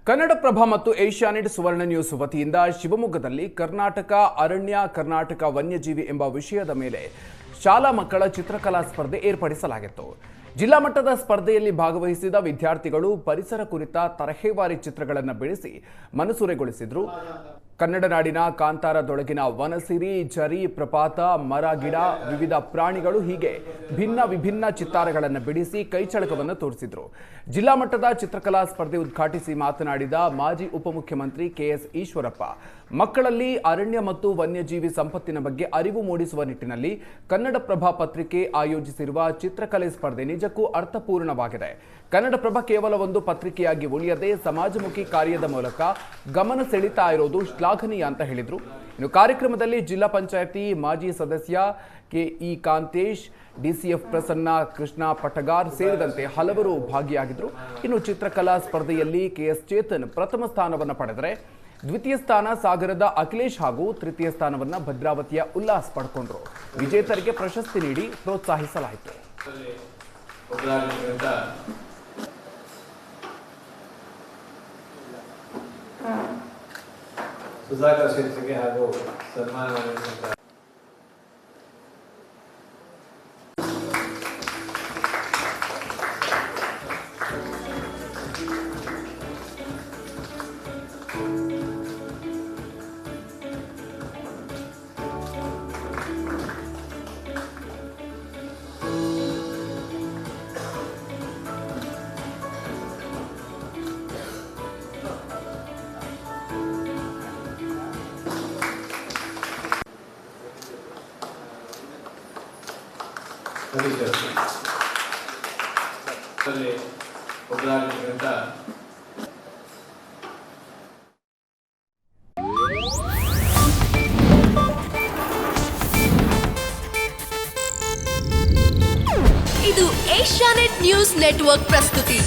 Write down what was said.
ಕನ್ನಡಪ್ರಭ ಮತ್ತು ಏಷ್ಯಾನೆಟ್ ಸುವರ್ಣ ನ್ಯೂಸ್ ವತಿಯಿಂದ ಶಿವಮೊಗ್ಗದಲ್ಲಿ ಕರ್ನಾಟಕ ಅರಣ್ಯ ಕರ್ನಾಟಕ ವನ್ಯಜೀವಿ ಎಂಬ ವಿಷಯದ ಮೇಲೆ ಶಾಲಾ ಮಕ್ಕಳ ಚಿತ್ರಕಲಾ ಸ್ಪರ್ಧೆ ಏರ್ಪಡಿಸಲಾಗಿತ್ತು. ಜಿಲ್ಲಾ ಮಟ್ಟದ ಸ್ಪರ್ಧೆಯಲ್ಲಿ ಭಾಗವಹಿಸಿದ ವಿದ್ಯಾರ್ಥಿಗಳು ಪರಿಸರ ಕುರಿತ ತರಹೇವಾರಿ ಚಿತ್ರಗಳನ್ನು ಬಿಡಿಸಿ ಮನಸೂರೆಗೊಳಿಸಿದರು. ಕನ್ನಡ ನಾಡಿನ ಕಾಂತಾರದೊಳಗಿನ ವನಸಿರಿ, ಝರಿ, ಪ್ರಪಾತ, ಮರ, ಗಿಡ, ವಿವಿಧ ಪ್ರಾಣಿಗಳು ಹೀಗೆ ವಿಭಿನ್ನ ಚಿತ್ತಾರಗಳನ್ನು ಬಿಡಿಸಿ ಕೈಚಳಕವನ್ನು ತೋರಿಸಿದರು. ಜಿಲ್ಲಾ ಮಟ್ಟದ ಚಿತ್ರಕಲಾ ಸ್ಪರ್ಧೆ ಉದ್ಘಾಟಿಸಿ ಮಾತನಾಡಿದ ಮಾಜಿ ಉಪಮುಖ್ಯಮಂತ್ರಿ ಕೆಎಸ್ ಈಶ್ವರಪ್ಪ, ಮಕ್ಕಳಲ್ಲಿ ಅರಣ್ಯ ಮತ್ತು ವನ್ಯಜೀವಿ ಸಂಪತ್ತಿನ ಬಗ್ಗೆ ಅರಿವು ಮೂಡಿಸುವ ನಿಟ್ಟಿನಲ್ಲಿ ಕನ್ನಡಪ್ರಭ ಪತ್ರಿಕೆ ಆಯೋಜಿಸಿರುವ ಚಿತ್ರಕಲೆ ಸ್ಪರ್ಧೆ ನಿಜಕ್ಕೂ ಅರ್ಥಪೂರ್ಣವಾಗಿದೆ. ಕನ್ನಡಪ್ರಭ ಕೇವಲ ಒಂದು ಪತ್ರಿಕೆಯಾಗಿ ಉಳಿಯದೆ ಸಮಾಜಮುಖಿ ಕಾರ್ಯದ ಮೂಲಕ ಗಮನ ಸೆಳೀತಾ ಇರೋದು ಶ್ಲಾಘನೀಯ ಅಂತ ಹೇಳಿದರು. ಇನ್ನು ಕಾರ್ಯಕ್ರಮದಲ್ಲಿ ಜಿಲ್ಲಾ ಪಂಚಾಯಿತಿ ಮಾಜಿ ಸದಸ್ಯ ಕೆಇ ಕಾಂತೇಶ್, ಡಿಸಿಎಫ್ ಪ್ರಸನ್ನ, ಕೃಷ್ಣ ಪಟಗಾರ್ ಸೇರಿದಂತೆ ಹಲವರು ಭಾಗಿಯಾಗಿದ್ದರು. ಇನ್ನು ಚಿತ್ರಕಲಾ ಸ್ಪರ್ಧೆಯಲ್ಲಿ ಕೆಎಸ್ ಚೇತನ್ ಪ್ರಥಮ ಸ್ಥಾನವನ್ನು ಪಡೆದರೆ ದ್ವಿತೀಯ ಸ್ಥಾನ ಸಾಗರದ ಅಖಿಲೇಶ್ ಹಾಗೂ ತೃತೀಯ ಸ್ಥಾನವನ್ನು ಭದ್ರಾವತಿಯ ಉಲ್ಲಾಸ್ ಪಡ್ಕೊಂಡ್ರು. ವಿಜೇತರಿಗೆ ಪ್ರಶಸ್ತಿ ನೀಡಿ ಪ್ರೋತ್ಸಾಹಿಸಲಾಯಿತು. ಸುಧಾಕರ್ ಶೀರ್ಷಿಕೆ ಹಾಗೂ ಸನ್ಮಾನ ಮಾಡಿರುವಂತಹ ಇದು ಏಷ್ಯಾನೆಟ್ ನ್ಯೂಸ್ ನೆಟ್ವರ್ಕ್ ಪ್ರಸ್ತುತಿ.